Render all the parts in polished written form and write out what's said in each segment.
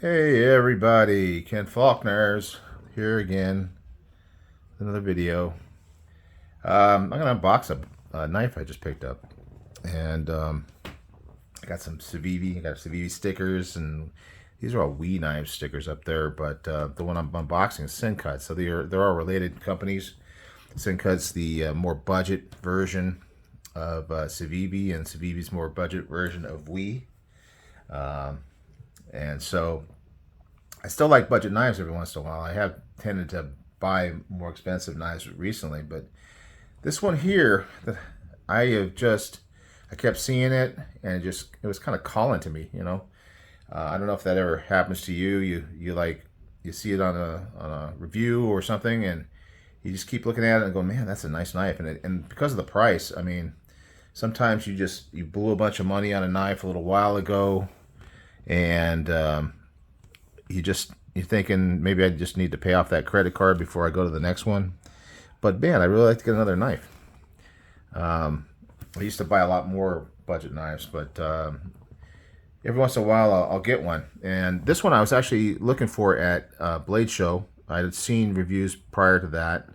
Hey everybody, Ken Faulkner's here again with another video. I'm gonna unbox a knife I just picked up, and I got some Civivi. I got Civivi stickers, and these are all WE knife stickers up there. But the one I'm unboxing is Syncut, so they're all related companies. Syncut's the more budget version of Civivi, and Civivi's more budget version of WE. And so I still like budget knives every once in a while. I have tended to buy more expensive knives recently, but this one here, I have just, I kept seeing it, and it was kind of calling to me, you know. I don't know if that ever happens to you. You see it on a review or something, and you just keep looking at it and go, man, that's a nice knife. And because of the price, I mean, sometimes you blew a bunch of money on a knife a little while ago, and you're thinking maybe I just need to pay off that credit card before I go to the next one. But man, I really like to get another knife. I used to buy a lot more budget knives, but every once in a while I'll get one. And this one I was actually looking for at Blade Show. I had seen reviews prior to that,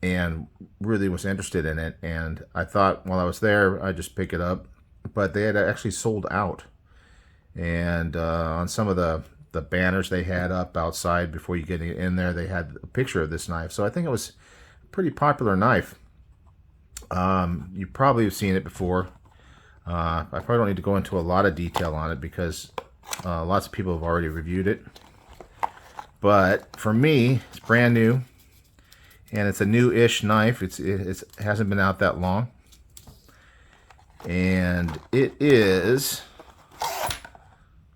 and really was interested in it. And I thought while I was there I'd just pick it up, but they had actually sold out. And on some of the banners they had up outside before you get in there, they had a picture of this knife. So I think it was a pretty popular knife. You probably have seen it before. I probably don't need to go into a lot of detail on it because lots of people have already reviewed it. But for me, it's brand new, and it's a new-ish knife. It hasn't been out that long, and it is.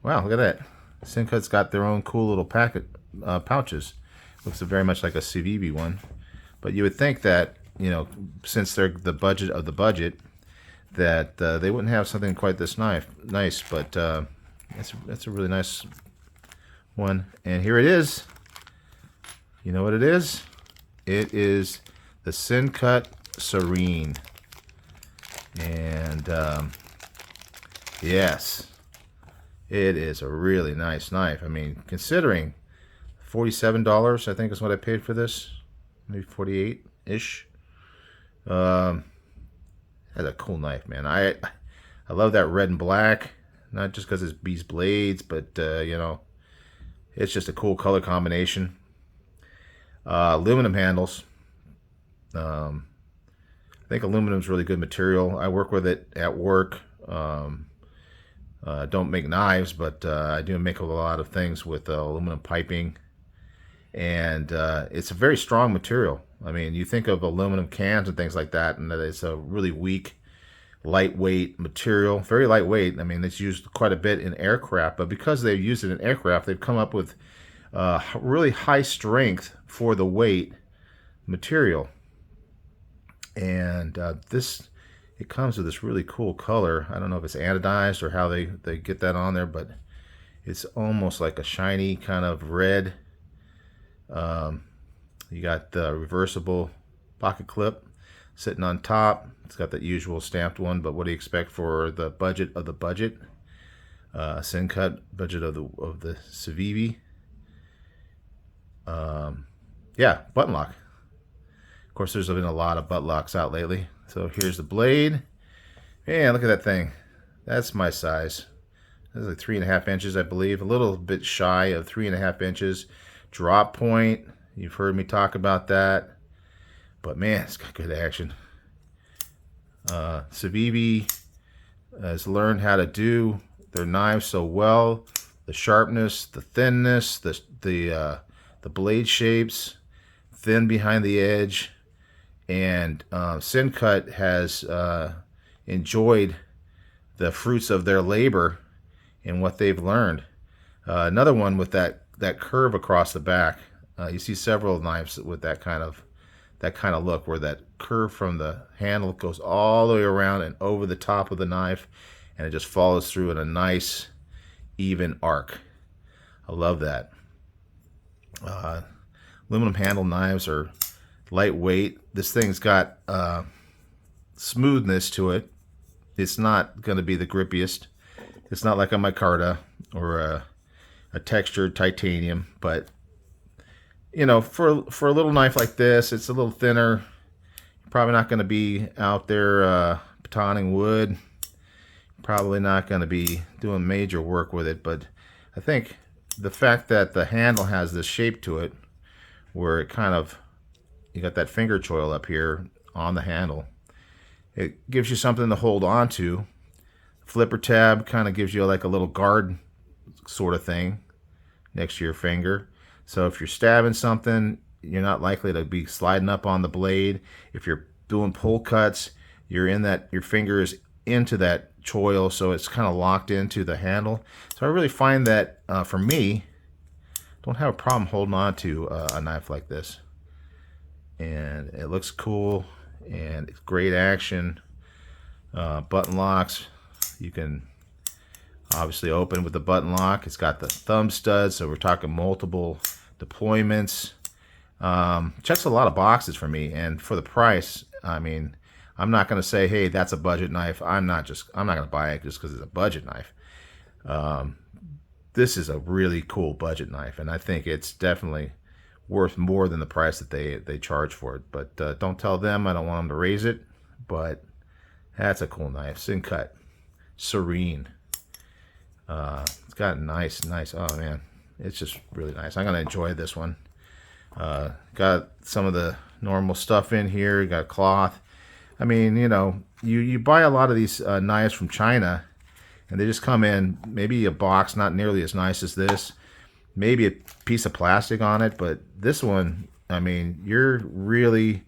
Wow, look at that. Syncut's got their own cool little pouches. Looks very much like a Civivi one. But you would think that, you know, since they're the budget of the budget, that they wouldn't have something quite this nice. But that's a really nice one. And here it is. You know what it is? It is the Syncut Serene. And yes. It is a really nice knife. I mean, considering $47, I think is what I paid for this. Maybe 48-ish. That's a cool knife, man. I love that red and black. Not just because it's these blades, but, you know, it's just a cool color combination. Aluminum handles. I think aluminum is really good material. I work with it at work. Don't make knives, but I do make a lot of things with aluminum piping, and it's a very strong material. I mean, you think of aluminum cans and things like that, and that it's a really weak, lightweight material, very lightweight. I mean, it's used quite a bit in aircraft, but because they've used it in aircraft, they've come up with really high strength for the weight material. And it comes with this really cool color. I don't know if it's anodized or how they get that on there, but it's almost like a shiny kind of red. You got the reversible pocket clip sitting on top. It's got that usual stamped one, but what do you expect for the budget of the budget? Syncut budget of the Civivi. Yeah, button lock. Of course, there's been a lot of butt locks out lately. So here's the blade. Man, look at that thing. That's my size. That's like 3.5 inches, I believe. A little bit shy of 3.5 inches. Drop point. You've heard me talk about that. But man, it's got good action. Civivi has learned how to do their knives so well. The sharpness, the thinness, the blade shapes, thin behind the edge. And Syncut has enjoyed the fruits of their labor and what they've learned. Another one with that curve across the back. You see several knives with that kind of look, where that curve from the handle goes all the way around and over the top of the knife, and it just follows through in a nice, even arc. I love that. Aluminum handle knives are lightweight. This thing's got smoothness to it. It's not going to be the grippiest. It's not like a micarta or a textured titanium. But you know, for a little knife like this, it's a little thinner. You're probably not going to be out there batoning wood. Probably not going to be doing major work with it, but I think the fact that the handle has this shape to it, where it kind of, you got that finger choil up here on the handle, it gives you something to hold on to. Flipper tab kind of gives you like a little guard sort of thing next to your finger. So if you're stabbing something, you're not likely to be sliding up on the blade. If you're doing pull cuts, you're in that, your finger is into that choil, so it's kind of locked into the handle. So I really find that for me, don't have a problem holding on to a knife like this. And it looks cool, and it's great action. Button locks, you can obviously open with the button lock. It's got the thumb stud, so we're talking multiple deployments. Checks a lot of boxes for me, and for the price, I mean, I'm not going to say, hey, that's a budget knife. I'm not going to buy it just because it's a budget knife. This is a really cool budget knife, and I think it's definitely worth more than the price that they charge for it. But don't tell them. I don't want them to raise it. But that's a cool knife. Sincut, serene. It's got nice. Oh man, it's just really nice. I'm gonna enjoy this one. Got some of the normal stuff in here. You got cloth. I mean, you know, you buy a lot of these knives from China, and they just come in maybe a box not nearly as nice as this, maybe a piece of plastic on it, but this one, I mean, you're really,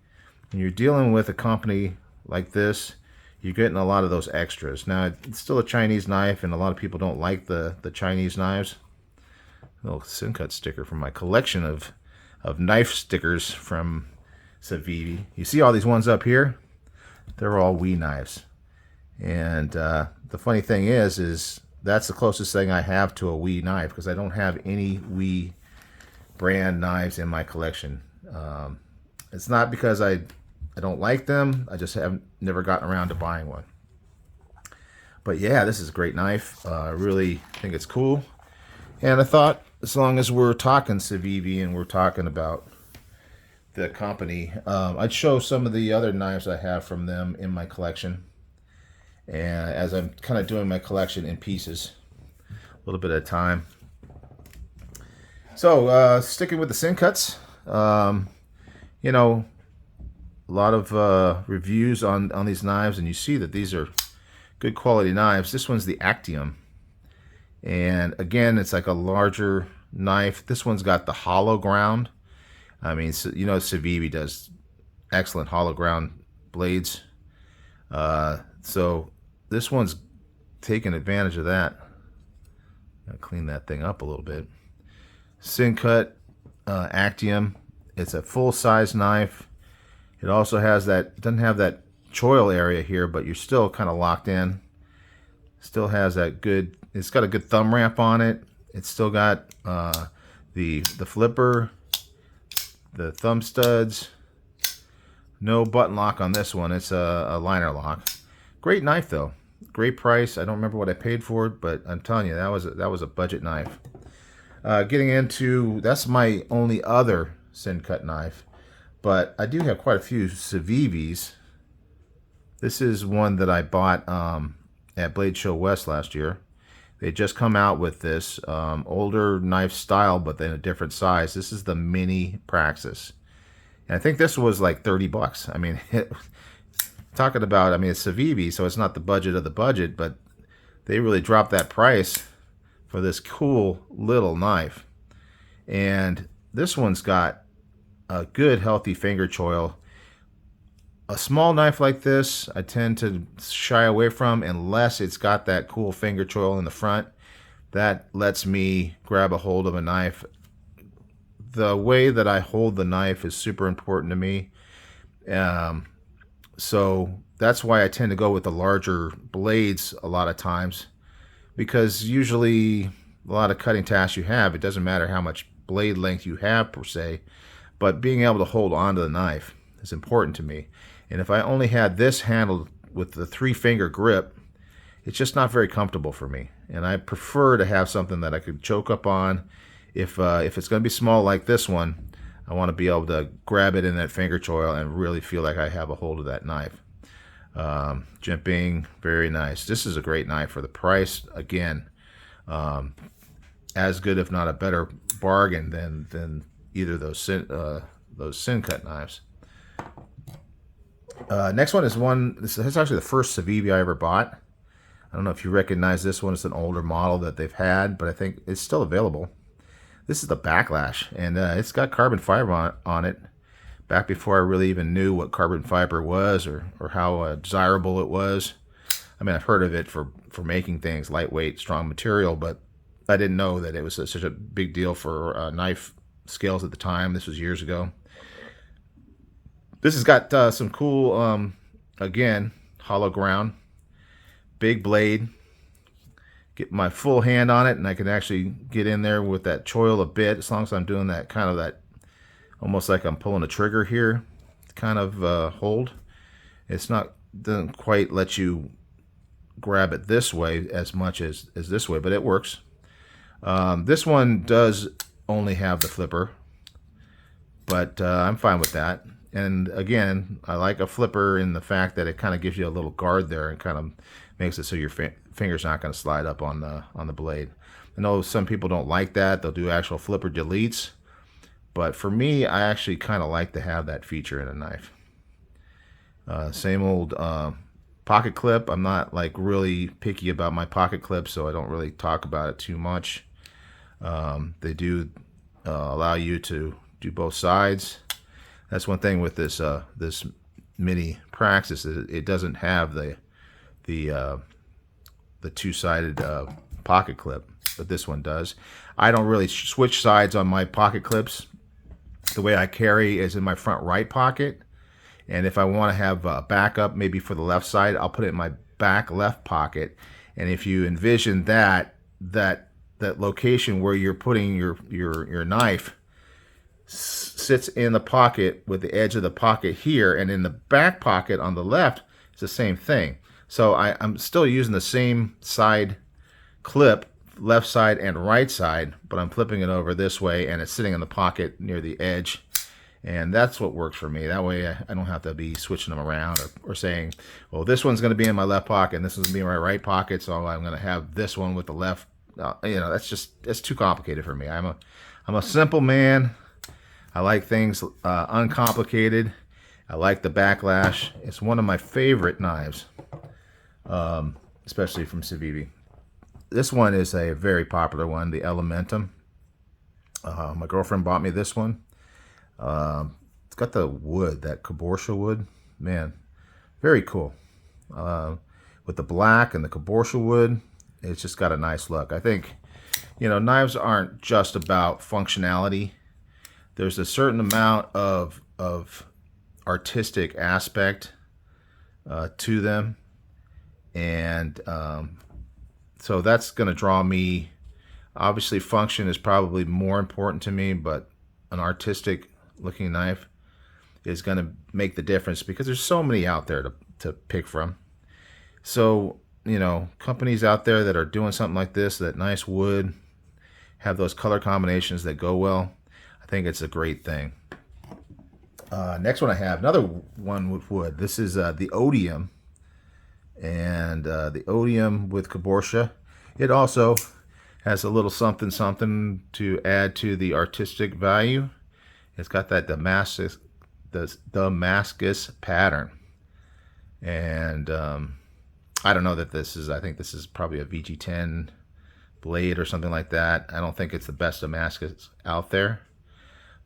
when you're dealing with a company like this, you're getting a lot of those extras. Now, it's still a Chinese knife, and a lot of people don't like the Chinese knives. A little Sincut sticker from my collection of knife stickers from Civivi. You see all these ones up here? They're all WE knives. And the funny thing is that's the closest thing I have to a WE knife, because I don't have any WE brand knives in my collection. It's not because I don't like them. I just have never gotten around to buying one. But yeah, this is a great knife. I really think it's cool. And I thought, as long as we're talking Civivi and we're talking about the company, I'd show some of the other knives I have from them in my collection. And as I'm kind of doing my collection in pieces, a little bit at a time. So sticking with the Sincuts, you know, a lot of reviews on these knives, and you see that these are good quality knives. This one's the Actium, and again, it's like a larger knife. This one's got the hollow ground. I mean, so, you know, Civivi does excellent hollow ground blades. So this one's taking advantage of that. I'll clean that thing up a little bit. Sincut Actium. It's a full-size knife. It also has that, doesn't have that choil area here, but you're still kind of locked in. Still has that good, it's got a good thumb ramp on it. It's still got the flipper, the thumb studs. No button lock on this one. It's a liner lock. Great knife though. Great price. I don't remember what I paid for it, but I'm telling you, that was a budget knife. Getting into, that's my only other Sincut knife, but I do have quite a few Civivis. This is one that I bought at Blade Show West last year. They just come out with this older knife style, but then a different size. This is the Mini Praxis, and I think this was like 30 bucks. I mean, talking about, I mean, it's Civivi, so it's not the budget of the budget, but they really dropped that price for this cool little knife. And this one's got a good healthy finger choil. A small knife like this I tend to shy away from unless it's got that cool finger choil in the front. That lets me grab a hold of a knife. The way that I hold the knife is super important to me. So that's why I tend to go with the larger blades a lot of times, because usually a lot of cutting tasks you have, it doesn't matter how much blade length you have per se, but being able to hold on to the knife is important to me. And if I only had this handled with the 3-finger grip, it's just not very comfortable for me. and I prefer to have something that I could choke up on. If it's going to be small like this one, I want to be able to grab it in that finger choil and really feel like I have a hold of that knife. Jimping, very nice. This is a great knife for the price. Again, as good if not a better bargain than either those Syncut knives. Next one is this is actually the first Civivi I ever bought. I don't know if you recognize this one. It's an older model that they've had, but I think it's still available. This is the Backlash, and it's got carbon fiber on it. Back before I really even knew what carbon fiber was or how desirable it was. I mean, I've heard of it for making things lightweight, strong material, but I didn't know that it was such a big deal for knife scales at the time. This was years ago. This has got some cool, again, hollow ground, big blade. Get my full hand on it, and I can actually get in there with that choil a bit, as long as I'm doing that kind of that, almost like I'm pulling a trigger here, kind of hold. It's not, doesn't quite let you grab it this way as much as this way, but it works. This one does only have the flipper, but I'm fine with that. And again, I like a flipper in the fact that it kind of gives you a little guard there and kind of makes it so your finger's not going to slide up on the blade. I know some people don't like that. They'll do actual flipper deletes. But for me, I actually kind of like to have that feature in a knife. Same old pocket clip. I'm not like really picky about my pocket clip, so I don't really talk about it too much. They do allow you to do both sides. That's one thing with this this Mini Praxis. It doesn't have the two-sided pocket clip, but this one does. I don't really switch sides on my pocket clips. The way I carry is in my front right pocket, and if I want to have a backup maybe for the left side, I'll put it in my back left pocket. And if you envision that location where you're putting your knife sits in the pocket with the edge of the pocket here, and in the back pocket on the left, it's the same thing. So I'm still using the same side clip, left side and right side, but I'm flipping it over this way, and it's sitting in the pocket near the edge. And that's what works for me. That way I don't have to be switching them around or saying, well, this one's going to be in my left pocket and this one's going to be in my right pocket, so I'm going to have this one with the left. You know, that's too complicated for me. I'm a simple man. I like things uncomplicated. I like the Backlash. It's one of my favorite knives, especially from Civivi. This one is a very popular one, the Elementum. My girlfriend bought me this one. It's got the wood, that Cabourcia wood. Man, very cool. With the black and the Cabourcia wood, it's just got a nice look. I think, you know, knives aren't just about functionality. There's a certain amount of artistic aspect to them, and so that's going to draw me. Obviously, function is probably more important to me, but an artistic looking knife is going to make the difference because there's so many out there to pick from. So, you know, companies out there that are doing something like this, that nice wood, have those color combinations that go well, I think it's a great thing. Next one I have, another one with wood. This is the Odium, and the Odium with Cabourcia. It also has a little something to add to the artistic value. It's got that Damascus pattern, and I don't know that this is. I think this is probably a VG10 blade or something like that. I don't think it's the best Damascus out there,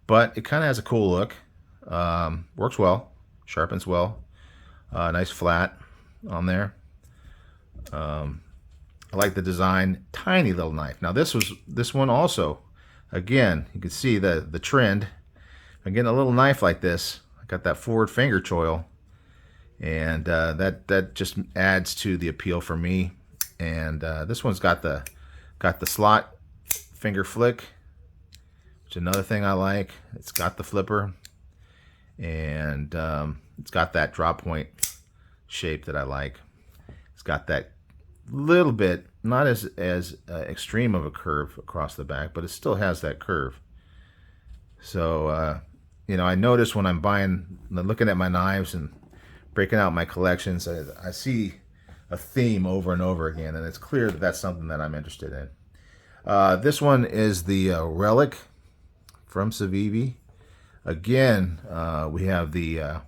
but it kind of has a cool look. Works well, sharpens well. Nice flat on there. I like the design. Tiny little knife. Now this one also. Again, you can see the trend. I'm getting a little knife like this. I got that forward finger choil, and that just adds to the appeal for me. And this one's got the slot finger flick, which is another thing I like. It's got the flipper, and it's got that drop point shape that I like. It's got that little bit, not as extreme of a curve across the back, but it still has that curve. So, I notice when I'm looking at my knives and breaking out my collections, I see a theme over and over again, and it's clear that that's something that I'm interested in. This one is the Relic from Civivi. Again, we have the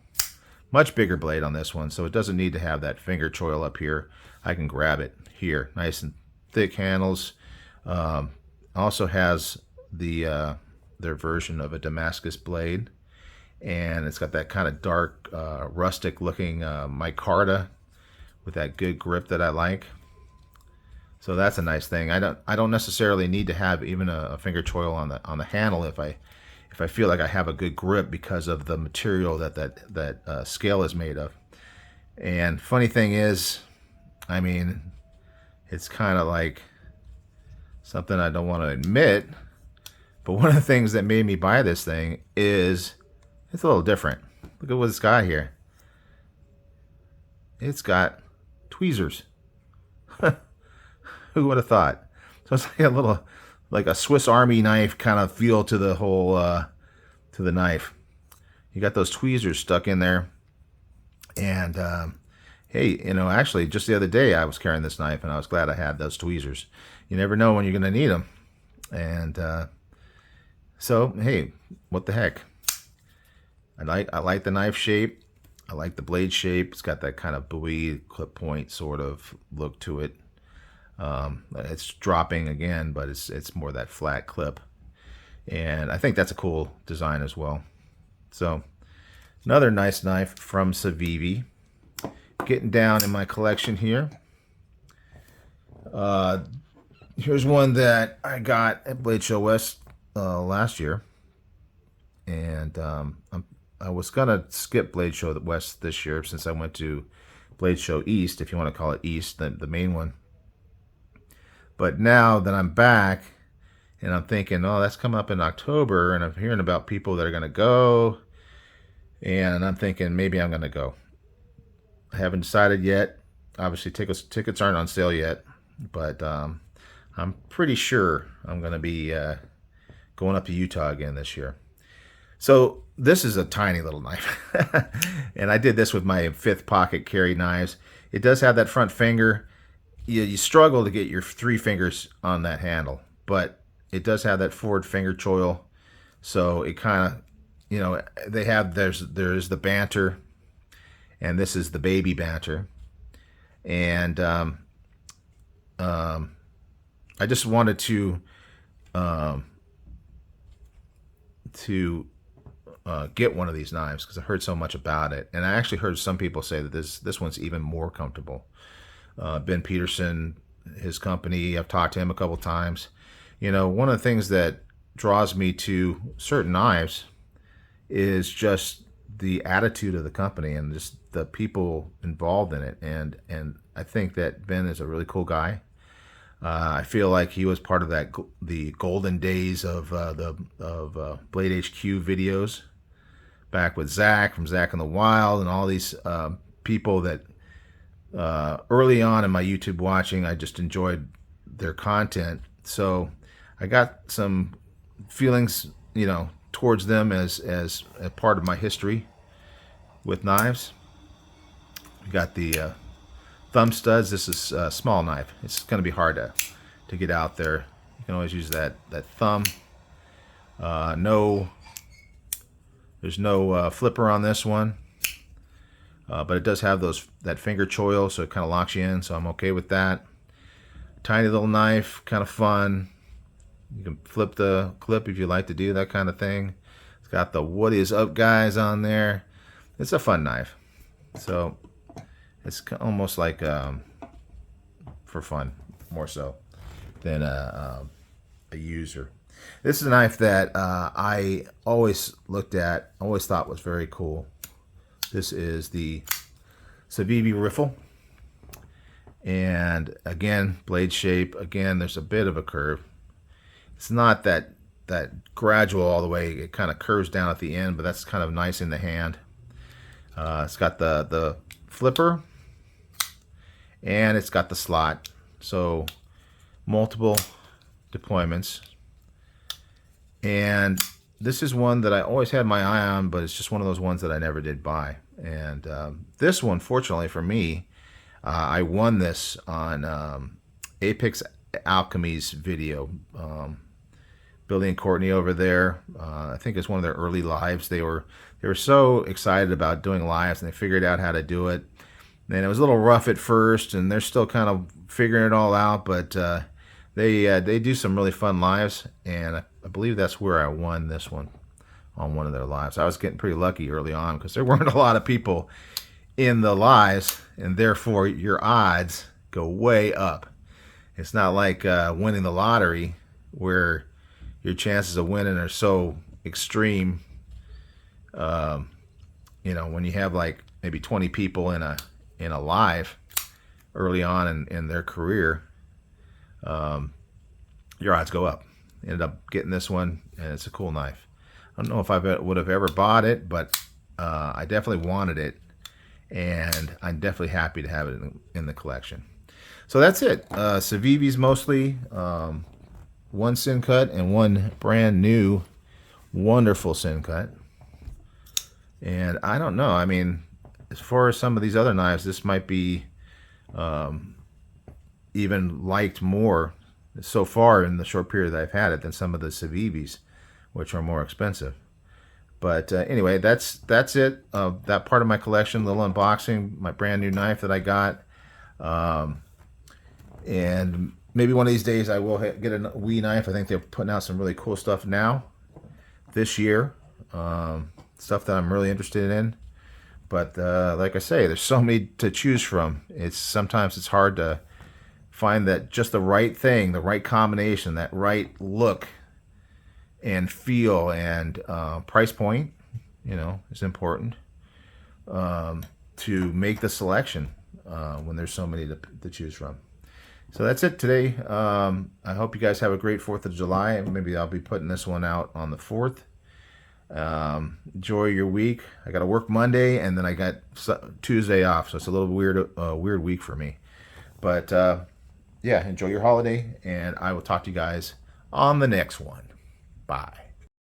much bigger blade on this one, so it doesn't need to have that finger choil up here. I can grab it here, nice and thick handles. Also has their version of a Damascus blade, and it's got that kind of dark, rustic looking micarta with that good grip that I like. So that's a nice thing. I don't necessarily need to have even a finger choil on the handle if I feel like I have a good grip because of the material that scale is made of. And funny thing is, I mean, it's kind of like something I don't want to admit, but one of the things that made me buy this thing is it's a little different. Look at what it's got here. It's got tweezers. Who would have thought? So it's like a Swiss Army knife kind of feel to the whole to the knife. You got those tweezers stuck in there, and hey, actually, just the other day I was carrying this knife, and I was glad I had those tweezers. You never know when you're going to need them, and so hey, what the heck? I like the knife shape. I like the blade shape. It's got that kind of buoy clip point sort of look to it. It's dropping again, but it's more that flat clip, and I think that's a cool design as well. So another nice knife from Civivi. Getting down in my collection here. Here's one that I got at Blade Show West last year, and I was gonna skip Blade Show West this year since I went to Blade Show East, if you want to call it East, the main one. But now that I'm back, and I'm thinking, oh, that's coming up in October, and I'm hearing about people that are going to go, and I'm thinking maybe I'm going to go. I haven't decided yet. Obviously, tickets aren't on sale yet, but I'm pretty sure I'm going to be going up to Utah again this year. So this is a tiny little knife, and I did this with my 5th pocket carry knives. It does have that front finger. You struggle to get your 3 fingers on that handle, but it does have that forward finger choil, so it kind of, they have, there's the banter, and this is the baby banter, and I just wanted to get one of these knives because I heard so much about it, and I actually heard some people say that this one's even more comfortable. Ben Peterson, his company, I've talked to him a couple times. One of the things that draws me to certain knives is just the attitude of the company and just the people involved in it. And I think that Ben is a really cool guy. I feel like he was part of the golden days of Blade HQ videos, back with Zach from Zach in the Wild and all these people that early on in my YouTube watching, I just enjoyed their content. So I got some feelings, towards them as a part of my history with knives. We got the thumb studs. This is a small knife. It's going to be hard to get out there. You can always use that thumb. There's no flipper on this one. But it does have that finger choil, so it kind of locks you in, so I'm okay with that. Tiny little knife, kind of fun. You can flip the clip if you like to do that kind of thing. It's got the "What is up, guys" on there. It's a fun knife. So it's almost like for fun, more so than a user. This is a knife that I always looked at, always thought was very cool. This is the Civivi Riffle, and again, blade shape. Again, there's a bit of a curve. It's not that gradual all the way. It kind of curves down at the end, but that's kind of nice in the hand. It's got the flipper, and it's got the slot, so multiple deployments. And this is one that I always had my eye on, but it's just one of those ones that I never did buy. And this one, fortunately for me, I won this on Apex Alchemy's video. Billy and Courtney over there, I think it's one of their early lives. They were so excited about doing lives, and they figured out how to do it. And it was a little rough at first, and they're still kind of figuring it all out. But they do some really fun lives, and I believe that's where I won this one on one of their lives. I was getting pretty lucky early on because there weren't a lot of people in the lives, and therefore your odds go way up. It's not like winning the lottery where your chances of winning are so extreme. You know, when you have like maybe 20 people in a live early on in their career, your odds go up. Ended up getting this one, and it's a cool knife. I don't know if I would have ever bought it, but I definitely wanted it, and I'm definitely happy to have it in the collection. So that's it. Civivis mostly, one Syncut and one brand new wonderful Syncut. And I don't know, I mean, as far as some of these other knives, this might be even liked more so far in the short period that I've had it than some of the Civivis, which are more expensive. But anyway, that's it. That part of my collection, little unboxing, my brand new knife that I got. And maybe one of these days I will get a WE knife. I think they're putting out some really cool stuff now this year. Stuff that I'm really interested in. But like I say, there's so many to choose from. Sometimes it's hard to find that just the right thing, the right combination, that right look and feel and price point, you know, is important to make the selection when there's so many to choose from. So that's it today. I hope you guys have a great 4th of July. Maybe I'll be putting this one out on the 4th. Enjoy your week. I got to work Monday, and then I got Tuesday off, so it's a little weird week for me. But yeah, enjoy your holiday, and I will talk to you guys on the next one. Bye.